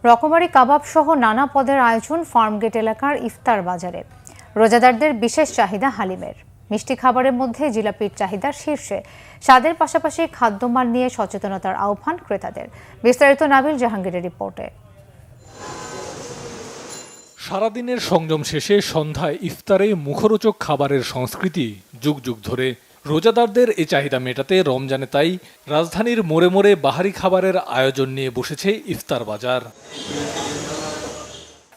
রকমারি কাবাব সহ নানা পদের আয়োজন ফার্মগেট এলাকার ইফতার বাজারে। রোজাদারদের বিশেষ চাহিদা হালিমের। মিষ্টি খাবারের মধ্যে জিলাপির চাহিদা শীর্ষে। স্বাদের পাশাপাশি খাদ্যমান নিয়ে সচেতনতার আহ্বান ক্রেতাদের। বিস্তারিত নাবিল জাহাঙ্গীরের রিপোর্টে। সারাদিনের সংযম শেষে সন্ধ্যায় ইফতারে মুখরোচক খাবারের সংস্কৃতি যুগ যুগ ধরে। রোজাদারদের এই চাহিদা মেটাতে রমজানে তাই রাজধানীর মোড়ে মোড়ে বাহারি খাবারের আয়োজন নিয়ে বসেছে ইফতার বাজার।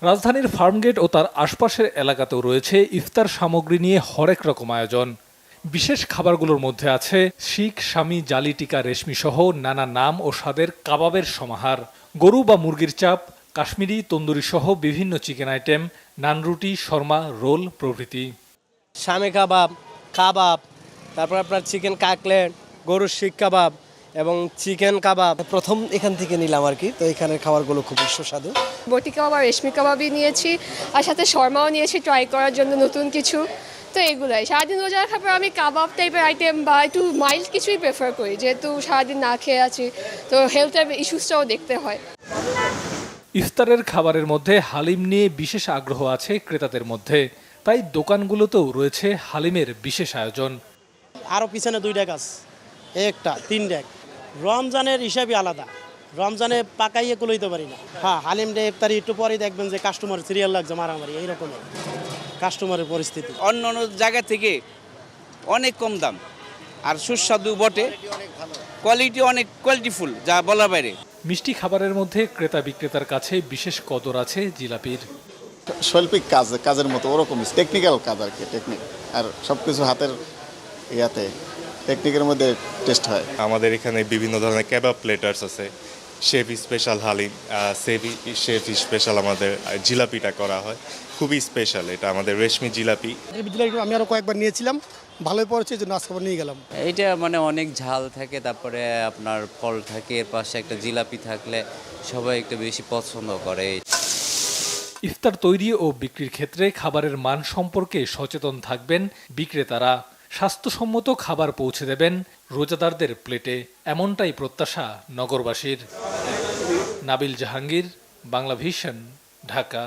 রাজধানীর ফার্মগেট ও তার আশপাশের এলাকাতেও রয়েছে ইফতার সামগ্রী নিয়ে হরেক রকম আয়োজন। বিশেষ খাবারগুলোর মধ্যে আছে শিক, শামি, জালি টিকা, রেশমি সহ নানা নাম ও স্বাদের কাবাবের সমাহার। গরু বা মুরগির চাপ, কাশ্মীরি, তন্দুরি সহ বিভিন্ন চিকেন আইটেম, নানরুটি, শর্মা, রোল প্রভৃতি। শামি কাবাব, তারপর আপনার চিকেন কাকলেট, গরুর শিক কাবাব এবং চিকেন কাবাব। প্রথম এখান থেকে নিলাম আর কি, তো এখানের খাবারগুলো খুব সুস্বাদু। বটি কাবাব আর রেশমি কাবাবই নিয়েছি, আর সাথে শর্মাও নিয়েছি ট্রাই করার জন্য নতুন কিছু। তো এগুলাই সারাদিন রোজা রাখার পর আমি কাবাব টাইপের আইটেম বা একটু মাইল্ড কিছুই প্রেফার করি, যেহেতু সারাদিন না খেয়ে আছি, তো হেলথের ইস্যুসটাও দেখতে হয়। ইফতারের খাবারের মধ্যে হালিম নিয়ে বিশেষ আগ্রহ আছে ক্রেতাদের মধ্যে, তাই দোকানগুলোতেও রয়েছে হালিমের বিশেষ আয়োজন। আরও পিছনে 2 গাছ, একটা 3 ডেক। রমজানের হিসাবই আলাদা, রমজানে পাকাইয়ে কুলাইতে পারি না। হ্যাঁ, হালিম ডে ইফতারি একটু পরেই দেখবেন যে কাস্টমার সিরিয়াল লাগছে মারামারি, এইরকমের কাস্টমারের পরিস্থিতি। অন্য অন্য জায়গা থেকে অনেক কম দাম আর সুস্বাদু বটে, কোয়ালিটি অনেক কোয়ালিটিফুল, যা বলার বাইরে। মিষ্টি খাবারের মধ্যে ক্রেতা বিক্রেতার কাছে বিশেষ কদর আছে জিলাপির। শৈল্পিক কাজের মতো ওরকম টেকনিক্যাল কাজ আর কি, টেকনিক আর সবকিছু হাতের ইয়াতে টেকনিকের মধ্যে টেস্ট হয়। আমাদের এখানে বিভিন্ন ধরনের কেবাব প্লেটার্স আছে, chef special haleem, chef special আমাদের জিলাপিটা করা হয়, খুবই স্পেশাল। এটা আমাদের রেশমি জিলাপি। আমি আরো কয়েকবার নিয়েছিলাম, ভালোই পড়েছে, এই জন্য আজকে নিয়ে গেলাম। এইটা মানে অনেক ঝাল থাকে, তারপরে আপনার ফল থাকে, এর পাশে একটা জিলাপি থাকলে সবাই একটু বেশি পছন্দ করে। ইফতার তৈরি ও বিক্রির ক্ষেত্রে খাবারের মান সম্পর্কে সচেতন থাকবেন বিক্রেতারা। স্বাস্থ্যসম্মত খাবার পৌঁছে দেবেন রোজাদারদের প্লেটে, এমনটাই প্রত্যাশা নগরবাসীর। নাবিল জাহাঙ্গীর, বাংলা ভিশন, ঢাকা।